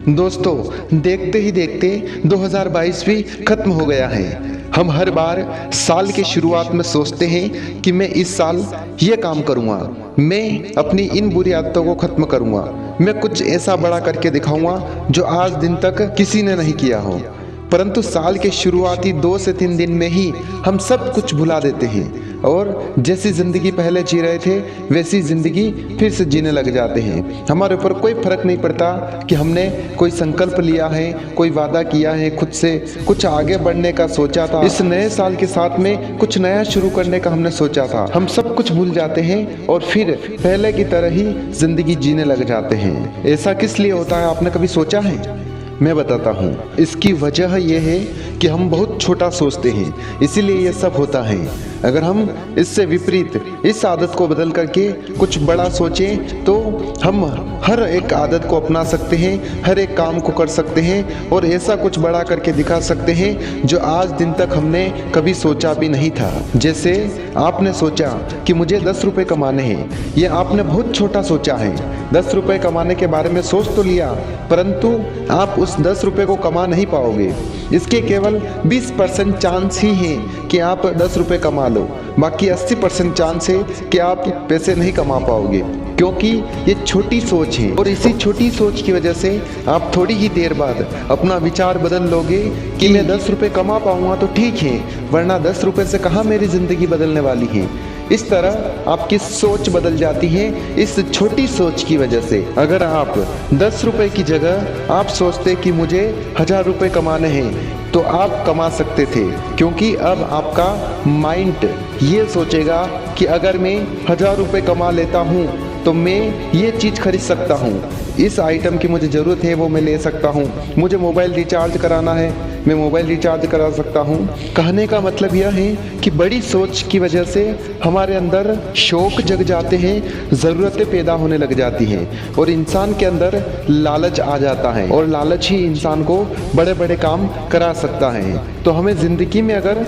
दोस्तों, देखते ही देखते 2022 भी खत्म हो गया है। हम हर बार साल के शुरुआत में सोचते हैं कि मैं इस साल ये काम करूँगा, मैं अपनी इन बुरी आदतों को खत्म करूँगा, मैं कुछ ऐसा बड़ा करके दिखाऊंगा जो आज दिन तक किसी ने नहीं किया हो। परंतु साल के शुरुआती 2 से 3 दिन में ही हम सब कुछ भुला देते हैं और जैसी ज़िंदगी पहले जी रहे थे वैसी ज़िंदगी फिर से जीने लग जाते हैं। हमारे ऊपर कोई फ़र्क नहीं पड़ता कि हमने कोई संकल्प लिया है, कोई वादा किया है, खुद से कुछ आगे बढ़ने का सोचा था, इस नए साल के साथ में कुछ नया शुरू करने का हमने सोचा था। हम सब कुछ भूल जाते हैं और फिर पहले की तरह ही ज़िंदगी जीने लग जाते हैं। ऐसा किस लिए होता है, आपने कभी सोचा है? मैं बताता हूँ। इसकी वजह यह है कि हम बहुत छोटा सोचते हैं, इसीलिए ये सब होता है। अगर हम इससे विपरीत इस आदत को बदल करके कुछ बड़ा सोचें तो हम हर एक आदत को अपना सकते हैं, हर एक काम को कर सकते हैं और ऐसा कुछ बड़ा करके दिखा सकते हैं जो आज दिन तक हमने कभी सोचा भी नहीं था। जैसे आपने सोचा कि मुझे 10 रुपये कमाने हैं, ये आपने बहुत छोटा सोचा है। 10 रुपये कमाने के बारे में सोच तो लिया, परंतु आप उस 10 रुपये को कमा नहीं पाओगे। इसके केवल 20% चांस ही हैं कि आप 10 रुपये कमा लो, बाकी 80% चांस है कि आप पैसे नहीं कमा पाओगे, क्योंकि ये छोटी सोच है। और इसी छोटी सोच की वजह से आप थोड़ी ही देर बाद अपना विचार बदल लोगे कि मैं 10 रुपये कमा पाऊंगा तो ठीक है, वरना 10 रुपये से कहाँ मेरी ज़िंदगी बदलने वाली है। इस तरह आपकी सोच बदल जाती है इस छोटी सोच की वजह से। अगर आप 10 रुपये की जगह आप सोचते कि मुझे 1000 रुपये कमाने हैं तो आप कमा सकते थे, क्योंकि अब आपका माइंड ये सोचेगा कि अगर मैं 1000 रुपये कमा लेता हूँ तो मैं ये चीज़ खरीद सकता हूँ, इस आइटम की मुझे ज़रूरत है वो मैं ले सकता हूँ, मुझे मोबाइल रिचार्ज कराना है मैं मोबाइल रिचार्ज करा सकता हूँ। कहने का मतलब यह है कि बड़ी सोच की वजह से हमारे अंदर शौक जग जाते हैं, ज़रूरतें पैदा होने लग जाती हैं और इंसान के अंदर लालच आ जाता है और लालच ही इंसान को बड़े बड़े काम करा सकता है। तो हमें ज़िंदगी में अगर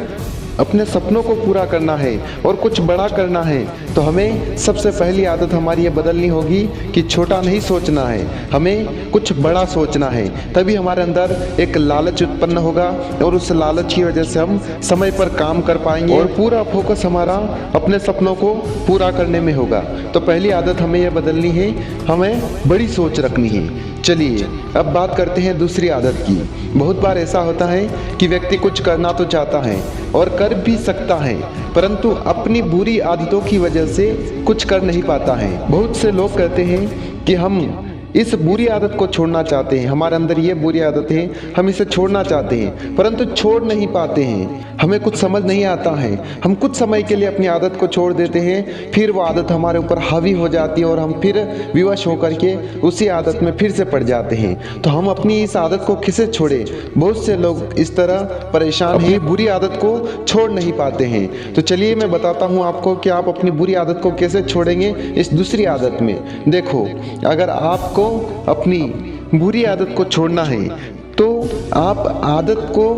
अपने सपनों को पूरा करना है और कुछ बड़ा करना है तो हमें सबसे पहली आदत हमारी ये बदलनी होगी कि छोटा नहीं सोचना है, हमें कुछ बड़ा सोचना है। तभी हमारे अंदर एक लालच उत्पन्न होगा और उस लालच की वजह से हम समय पर काम कर पाएंगे और पूरा फोकस हमारा अपने सपनों को पूरा करने में होगा। तो पहली आदत हमें यह बदलनी है, हमें बड़ी सोच रखनी है। चलिए अब बात करते हैं दूसरी आदत की। बहुत बार ऐसा होता है कि व्यक्ति कुछ करना तो चाहता है और कर भी सकता है, परंतु अपनी बुरी आदतों की वजह से कुछ कर नहीं पाता है। बहुत से लोग कहते हैं कि हम इस बुरी आदत को छोड़ना चाहते हैं, हमारे अंदर ये बुरी आदत है, हम इसे छोड़ना चाहते हैं परंतु छोड़ नहीं पाते हैं। हमें कुछ समझ नहीं आता है, हम कुछ समय के लिए अपनी आदत को छोड़ देते हैं, फिर वो आदत हमारे ऊपर हावी हो जाती है और हम फिर विवश होकर के उसी आदत में फिर से पड़ जाते हैं। तो हम अपनी इस आदत को किसे छोड़े? बहुत से लोग इस तरह परेशान हैं, बुरी आदत को छोड़ नहीं पाते हैं। तो चलिए मैं बताता हूँ आपको कि आप अपनी बुरी आदत को कैसे छोड़ेंगे इस दूसरी आदत में। देखो, अगर आपको अपनी बुरी आदत को छोड़ना है तो आप आदत को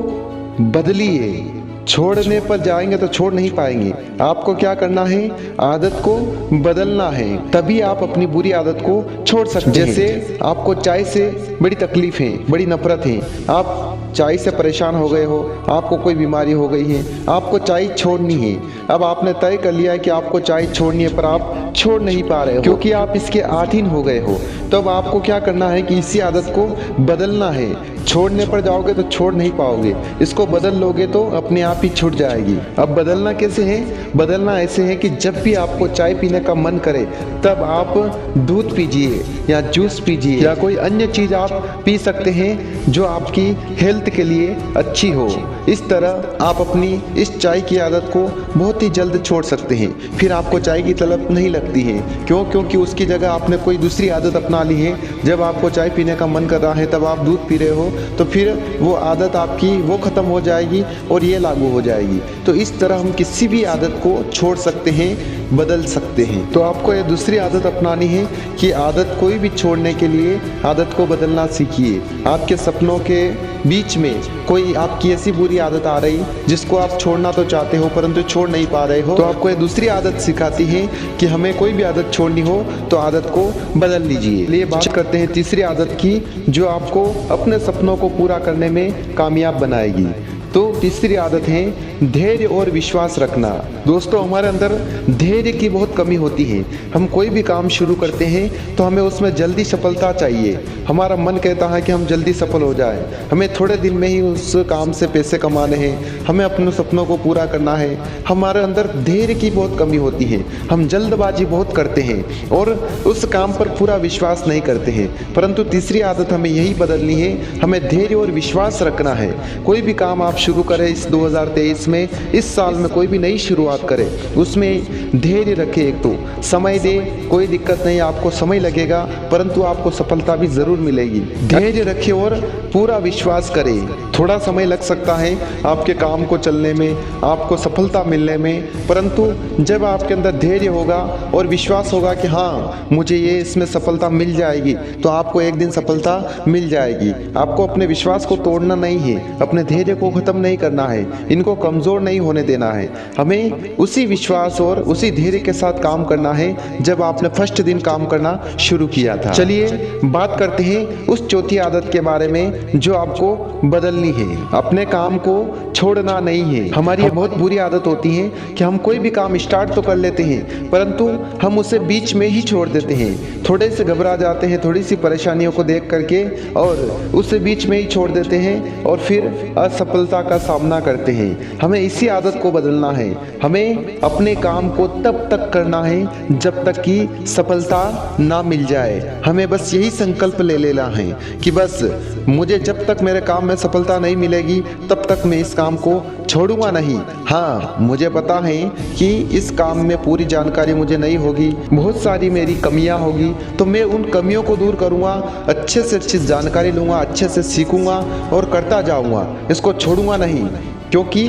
बदलिए। छोड़ने पर जाएंगे तो छोड़ नहीं पाएंगे। आपको क्या करना है? आदत को बदलना है, तभी आप अपनी बुरी आदत को छोड़ सकते हैं। जैसे आपको चाय से बड़ी तकलीफ है, बड़ी नफरत है, आप चाय से परेशान हो गए हो, आपको कोई बीमारी हो गई है, आपको चाय छोड़नी है। अब आपने तय कर लिया है कि आपको चाय छोड़नी है, पर आप छोड़ नहीं पा रहे हो क्योंकि आप इसके अधीन हो गए हो। तो अब आपको क्या करना है कि इसी आदत को बदलना है। छोड़ने पर जाओगे तो छोड़ नहीं पाओगे, इसको बदल लोगे तो अपने आप ही छूट जाएगी। अब बदलना कैसे है? बदलना ऐसे है कि जब भी आपको चाय पीने का मन करे तब आप दूध पीजिए या जूस पीजिए या कोई अन्य चीज़ आप पी सकते हैं जो आपकी हेल्थ के लिए अच्छी हो। इस तरह आप अपनी इस चाय की आदत को बहुत ही जल्द छोड़ सकते हैं। फिर आपको चाय की तलब नहीं लगती है। क्यों? क्योंकि उसकी जगह आपने कोई दूसरी आदत अपना ली है। जब आपको चाय पीने का मन कर रहा है तब आप दूध पी रहे हो, तो फिर वो आदत आपकी वो ख़त्म हो जाएगी और ये लागू हो जाएगी। तो इस तरह हम किसी भी आदत को छोड़ सकते हैं, बदल सकते हैं। तो आपको ये दूसरी आदत अपनानी है कि आदत कोई भी छोड़ने के लिए आदत को बदलना सीखिए। आपके सपनों के बीच में कोई आपकी ऐसी बुरी आदत आ रही जिसको आप छोड़ना तो चाहते हो परंतु छोड़ नहीं पा रहे हो, तो आपको ये दूसरी आदत सिखाती है कि हमें कोई भी आदत छोड़नी हो तो आदत को बदल लीजिए। चलिए बात करते हैं तीसरी आदत की, जो आपको अपने सपनों को पूरा करने में कामयाब बनाएगी। तो तीसरी आदत है धैर्य और विश्वास रखना। दोस्तों, हमारे अंदर धैर्य की बहुत कमी होती है। हम कोई भी काम शुरू करते हैं तो हमें उसमें जल्दी सफलता चाहिए। हमारा मन कहता है कि हम जल्दी सफल हो जाए, हमें थोड़े दिन में ही उस काम से पैसे कमाने हैं, हमें अपने सपनों को पूरा करना है। हमारे अंदर धैर्य की बहुत कमी होती है। हम जल्दबाजी बहुत करते हैं और उस काम पर पूरा विश्वास नहीं करते हैं। परंतु तीसरी आदत हमें यही बदलनी है, हमें धैर्य और विश्वास रखना है। कोई भी काम आप शुरू करें इस 2023 में, इस साल में कोई भी नई शुरुआत करें, उसमें धैर्य रखें। एक तो समय दे, कोई दिक्कत नहीं, आपको समय लगेगा परंतु आपको सफलता भी जरूर मिलेगी। धैर्य रखें और पूरा विश्वास करें। थोड़ा समय लग सकता है आपके काम को चलने में, आपको सफलता मिलने में, परंतु जब आपके अंदर धैर्य होगा और विश्वास होगा कि हाँ मुझे ये इसमें सफलता मिल जाएगी, तो आपको एक दिन सफलता मिल जाएगी। आपको अपने विश्वास को तोड़ना नहीं है, अपने धैर्य को खत्म नहीं करना है, इनको कमजोर नहीं होने देना है। हमें उसी विश्वास और उसी धैर्य के साथ काम करना है जब आपने फर्स्ट दिन काम करना शुरू किया था। चलिए बात करते हैं उस चौथी आदत के बारे में जो आपको बदलनी है। अपने काम को छोड़ना नहीं है। हमारी ये बहुत बुरी आदत होती है कि हम कोई भी काम स्टार्ट तो कर लेते हैं परंतु हम उसे बीच में ही छोड़ देते हैं। थोड़े से घबरा जाते हैं थोड़ी सी परेशानियों को देख करके और उसे बीच में ही छोड़ देते हैं और फिर असफलता का सामना करते हैं। हमें इसी आदत को बदलना है। हमें अपने काम को तब तक करना है जब तक कि सफलता ना मिल जाए। हमें बस यही संकल्प ले लेना है कि बस मुझे जब तक मेरे काम में सफलता नहीं मिलेगी तब तक मैं इस काम को छोड़ूंगा नहीं। हाँ, मुझे पता है कि इस काम में पूरी जानकारी मुझे नहीं होगी, बहुत सारी मेरी कमियां होगी, तो मैं उन कमियों को दूर करूंगा, अच्छे से अच्छी जानकारी लूंगा, अच्छे से सीखूंगा और करता जाऊंगा, इसको छोड़ूंगा नहीं। क्योंकि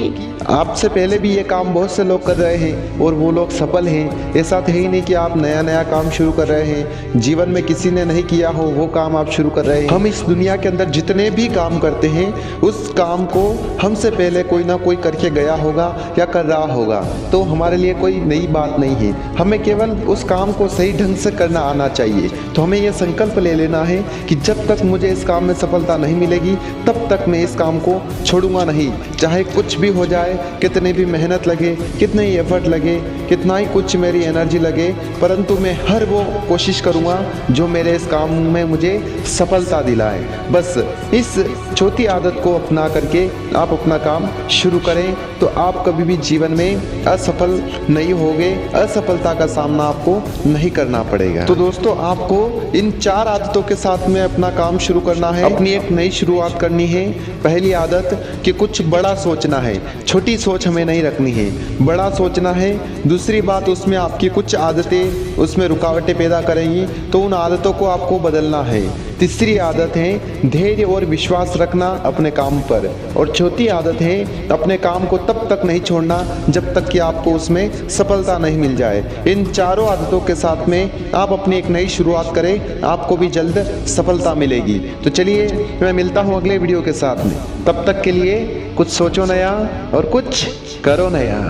आपसे पहले भी ये काम बहुत से लोग कर रहे हैं और वो लोग सफल हैं। ऐसा तो है ही नहीं कि आप नया नया काम शुरू कर रहे हैं, जीवन में किसी ने नहीं किया हो वो काम आप शुरू कर रहे हैं। हम इस दुनिया के अंदर जितने भी काम करते हैं उस काम को हमसे पहले कोई ना कोई करके गया होगा या कर रहा होगा, तो हमारे लिए कोई नई बात नहीं है। हमें केवल उस काम को सही ढंग से करना आना चाहिए। तो हमें यह संकल्प ले लेना है कि जब तक मुझे इस काम में सफलता नहीं मिलेगी तब तक मैं इस काम को छोड़ूंगा नहीं। चाहे कुछ भी हो जाए, कितनी भी मेहनत लगे, कितने ही एफर्ट लगे, कितना ही कुछ मेरी एनर्जी लगे, परंतु मैं हर वो कोशिश करूँगा जो मेरे इस काम में मुझे सफलता दिलाए। बस इस चौथी आदत को अपना करके आप अपना काम शुरू करें तो आप कभी भी जीवन में असफल नहीं होगे, असफलता का सामना आपको नहीं करना पड़ेगा। तो दोस्तों, आपको इन 4 आदतों के साथ में अपना काम शुरू करना है, अपनी एक नई शुरुआत करनी है। पहली आदत कि कुछ बड़ा सोचना है, छोटी सोच हमें नहीं रखनी है, बड़ा सोचना है। दूसरी बात, उसमें आपकी कुछ आदतें उसमें रुकावटें पैदा करेंगी तो उन आदतों को आपको बदलना है। तीसरी आदत है धैर्य और विश्वास रखना अपने काम पर। और चौथी आदत है अपने काम को तब तक नहीं छोड़ना जब तक कि आपको उसमें सफलता नहीं मिल जाए। इन चारों आदतों के साथ में आप अपनी एक नई शुरुआत करें, आपको भी जल्द सफलता मिलेगी। तो चलिए मैं मिलता हूँ अगले वीडियो के साथ में, तब तक के लिए कुछ सोचो नया और कुछ करो नया।